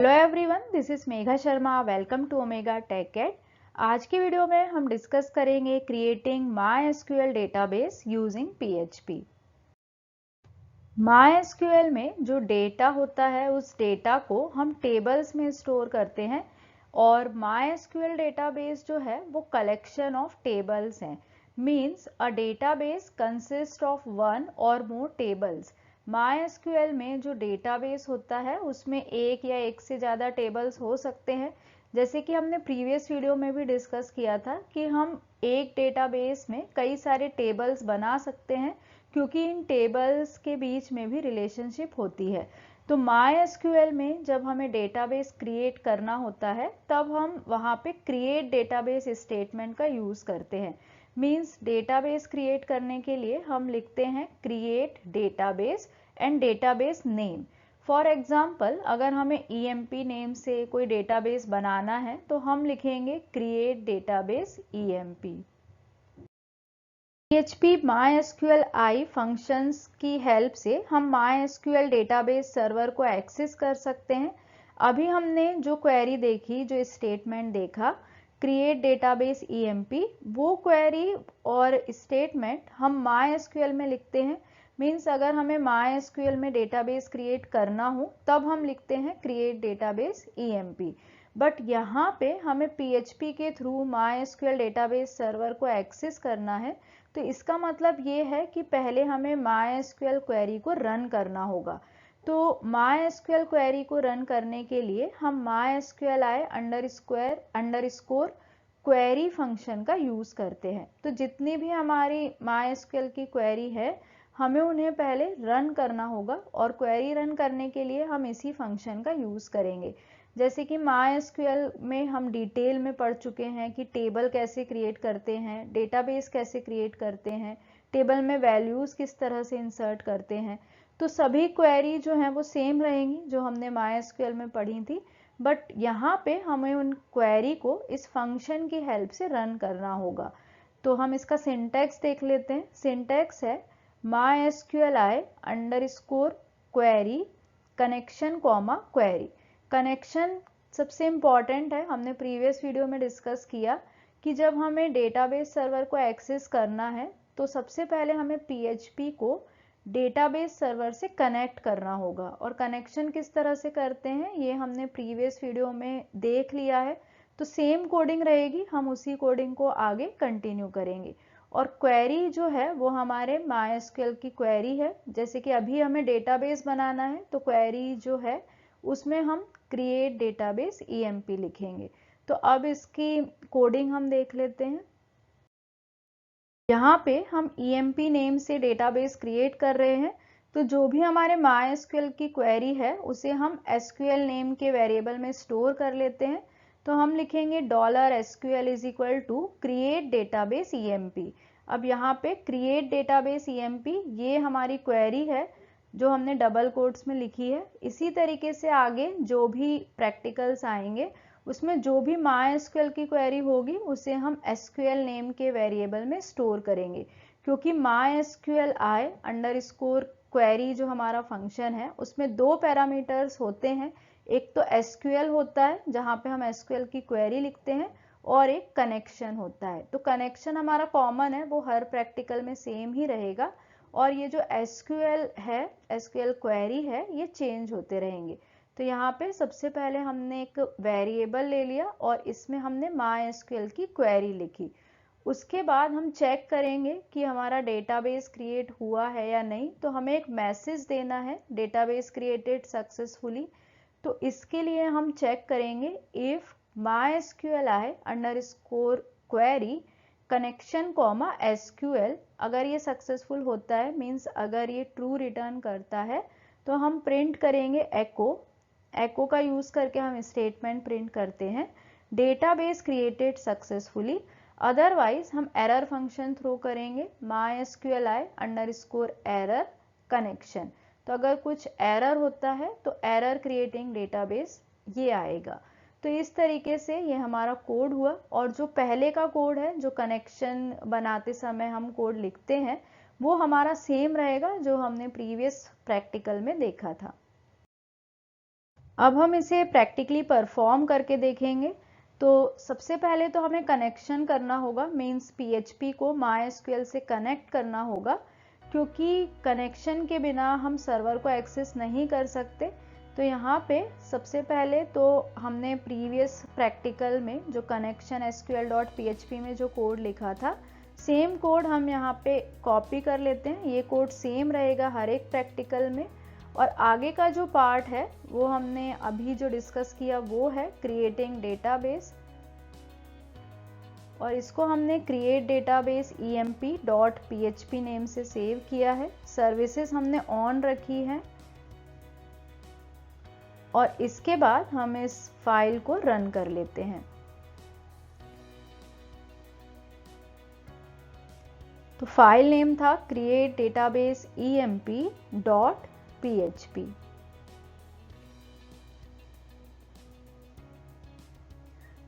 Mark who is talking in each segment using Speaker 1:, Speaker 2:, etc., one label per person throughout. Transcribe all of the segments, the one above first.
Speaker 1: Hello everyone, this is Megha Sharma. Welcome to Omega Tech Ed. आज की video में हम डिस्कस करेंगे creating MySQL database using PHP। MySQL में जो डेटा होता है उस डेटा को हम टेबल्स में स्टोर करते हैं और MySQL डेटाबेस जो है वो कलेक्शन ऑफ टेबल्स हैं। Means a database consist of one और मोर टेबल्स। MySQL में जो डेटाबेस होता है उसमें एक या एक से ज़्यादा टेबल्स हो सकते हैं। जैसे कि हमने प्रीवियस वीडियो में भी डिस्कस किया था कि हम एक डेटाबेस में कई सारे टेबल्स बना सकते हैं क्योंकि इन टेबल्स के बीच में भी रिलेशनशिप होती है। तो MySQL में जब हमें डेटाबेस क्रिएट करना होता है तब हम वहाँ पे क्रिएट डेटाबेस स्टेटमेंट का यूज़ करते हैं। मीन्स डेटाबेस क्रिएट करने के लिए हम लिखते हैं create database and database name. For example, अगर हमें EMP नेम से कोई डेटाबेस बनाना है तो हम लिखेंगे create database EMP। PHP MySQL I functions की हेल्प से हम MySQL डेटाबेस सर्वर को एक्सेस कर सकते हैं। अभी हमने जो क्वेरी देखी, जो स्टेटमेंट देखा क्रिएट डेटाबेस EMP, वो क्वेरी और स्टेटमेंट हम MySQL में लिखते हैं। मीन्स अगर हमें MySQL में डेटाबेस क्रिएट करना हो तब हम लिखते हैं क्रिएट डेटाबेस EMP। बट यहाँ पे हमें PHP के थ्रू MySQL डेटाबेस सर्वर को एक्सेस करना है, तो इसका मतलब ये है कि पहले हमें MySQL क्वेरी को रन करना होगा। तो MySQL क्वेरी को रन करने के लिए हम MySQLi अंडरस्कोर क्वेरी फंक्शन का यूज़ करते हैं। तो जितनी भी हमारी MySQL की क्वेरी है हमें उन्हें पहले रन करना होगा और क्वेरी रन करने के लिए हम इसी फंक्शन का यूज़ करेंगे। जैसे कि MySQL में हम डिटेल में पढ़ चुके हैं कि टेबल कैसे क्रिएट करते हैं, डेटाबेस कैसे क्रिएट करते हैं, टेबल में वैल्यूज़ किस तरह से इंसर्ट करते हैं। तो सभी क्वेरी जो हैं वो सेम रहेंगी जो हमने MySQL में पढ़ी थी, बट यहाँ पे हमें उन क्वेरी को इस फंक्शन की हेल्प से रन करना होगा। तो हम इसका सिंटैक्स देख लेते हैं। सिंटैक्स है MySQLi underscore query connection comma query. Connection सबसे इम्पॉर्टेंट है। हमने प्रीवियस वीडियो में डिस्कस किया कि जब हमें डेटाबेस सर्वर को एक्सेस करना है तो सबसे पहले हमें PHP को डेटाबेस सर्वर से कनेक्ट करना होगा। और कनेक्शन किस तरह से करते हैं ये हमने प्रीवियस वीडियो में देख लिया है। तो सेम कोडिंग रहेगी, हम उसी कोडिंग को आगे कंटिन्यू करेंगे। और क्वेरी जो है वो हमारे MySQL की क्वेरी है। जैसे कि अभी हमें डेटाबेस बनाना है तो क्वेरी जो है उसमें हम क्रिएट डेटाबेस EMP लिखेंगे। तो अब इसकी कोडिंग हम देख लेते हैं। यहाँ पे हम EMP नेम से डेटाबेस क्रिएट कर रहे हैं। तो जो भी हमारे MySQL की क्वेरी है उसे हम SQL नेम के वेरिएबल में स्टोर कर लेते हैं। तो हम लिखेंगे $SQL is equal to create database EMP। अब यहाँ पे क्रिएट डेटाबेस EMP ये हमारी क्वेरी है जो हमने डबल कोट्स में लिखी है। इसी तरीके से आगे जो भी प्रैक्टिकल्स आएंगे उसमें जो भी MySQL की क्वेरी होगी उसे हम SQL नेम के वेरिएबल में स्टोर करेंगे, क्योंकि MySQLi अंडरस्कोर क्वेरी जो हमारा फंक्शन है उसमें दो पैरामीटर्स होते हैं। एक तो SQL होता है जहाँ पे हम SQL की क्वेरी लिखते हैं और एक कनेक्शन होता है। तो कनेक्शन हमारा कॉमन है, वो हर प्रैक्टिकल में सेम ही रहेगा। और ये जो SQL है, SQL क्वेरी है, ये चेंज होते रहेंगे। तो यहाँ पे सबसे पहले हमने एक वेरिएबल ले लिया और इसमें हमने MySQL की क्वेरी लिखी। उसके बाद हम चेक करेंगे कि हमारा डेटाबेस क्रिएट हुआ है या नहीं। तो हमें एक मैसेज देना है डेटाबेस क्रिएटेड सक्सेसफुली। तो इसके लिए हम चेक करेंगे if MySQLi underscore query connection comma SQL। अगर ये सक्सेसफुल होता है, मीन्स अगर ये ट्रू रिटर्न करता है, तो हम प्रिंट करेंगे एको का यूज करके हम स्टेटमेंट प्रिंट करते हैं डेटाबेस क्रिएटेड सक्सेसफुली। अदरवाइज हम एरर फंक्शन थ्रो करेंगे MySQLi अंडरस्कोर एरर कनेक्शन। तो अगर कुछ एरर होता है तो एरर क्रिएटिंग डेटाबेस ये आएगा। तो इस तरीके से ये हमारा कोड हुआ। और जो पहले का कोड है, जो कनेक्शन बनाते समय हम कोड लिखते हैं, वो हमारा सेम रहेगा जो हमने प्रीवियस प्रैक्टिकल में देखा था। अब हम इसे प्रैक्टिकली परफॉर्म करके देखेंगे। तो सबसे पहले तो हमें कनेक्शन करना होगा, मीन्स PHP को MySQL से कनेक्ट करना होगा, क्योंकि कनेक्शन के बिना हम सर्वर को एक्सेस नहीं कर सकते। तो यहाँ पे सबसे पहले तो हमने प्रीवियस प्रैक्टिकल में जो कनेक्शन SQL.PHP में जो कोड लिखा था, सेम कोड हम यहाँ पे कॉपी कर लेते हैं। ये कोड सेम रहेगा हर एक प्रैक्टिकल में। और आगे का जो पार्ट है वो हमने अभी जो डिस्कस किया वो है क्रिएटिंग डेटाबेस, और इसको हमने क्रिएट डेटाबेस emp.php नेम से सेव किया है। सर्विसेज हमने ऑन रखी है, और इसके बाद हम इस फाइल को रन कर लेते हैं। तो फाइल नेम था create database emp.php।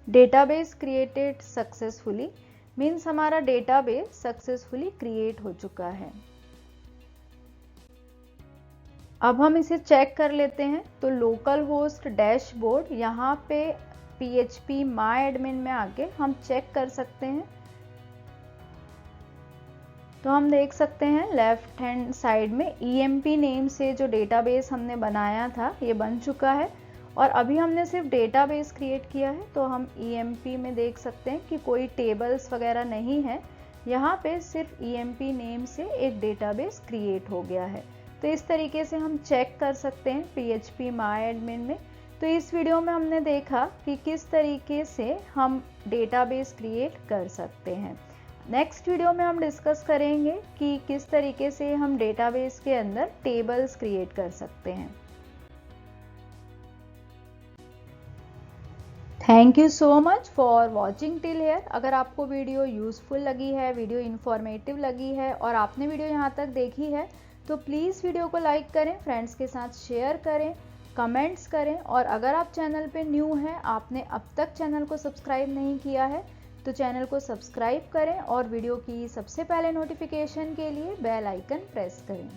Speaker 1: Database created successfully, means हमारा डेटाबेस सक्सेसफुली क्रिएट हो चुका है। अब हम इसे चेक कर लेते हैं। तो लोकल होस्ट डैशबोर्ड, यहाँ पे PHP MyAdmin में आके हम चेक कर सकते हैं। तो हम देख सकते हैं लेफ्ट हैंड साइड में EMP नेम से जो डेटाबेस हमने बनाया था ये बन चुका है। और अभी हमने सिर्फ डेटाबेस क्रिएट किया है, तो हम EMP में देख सकते हैं कि कोई टेबल्स वगैरह नहीं है। यहाँ पे सिर्फ EMP नेम से एक डेटाबेस क्रिएट हो गया है। तो इस तरीके से हम चेक कर सकते हैं PHP MyAdmin में। तो इस वीडियो में हमने देखा कि किस तरीके से हम डेटाबेस क्रिएट कर सकते हैं। नेक्स्ट वीडियो में हम डिस्कस करेंगे कि किस तरीके से हम डेटाबेस के अंदर टेबल्स क्रिएट कर सकते हैं। Thank you so much for watching till here. अगर आपको वीडियो यूजफुल लगी है, वीडियो इंफॉर्मेटिव लगी है और आपने वीडियो यहाँ तक देखी है, तो प्लीज़ वीडियो को लाइक करें, फ्रेंड्स के साथ शेयर करें, कमेंट्स करें। और अगर आप चैनल पे न्यू हैं, आपने अब तक चैनल को सब्सक्राइब नहीं किया है, तो चैनल को सब्सक्राइब करें और वीडियो की सबसे पहले नोटिफिकेशन के लिए बेल आइकन प्रेस करें।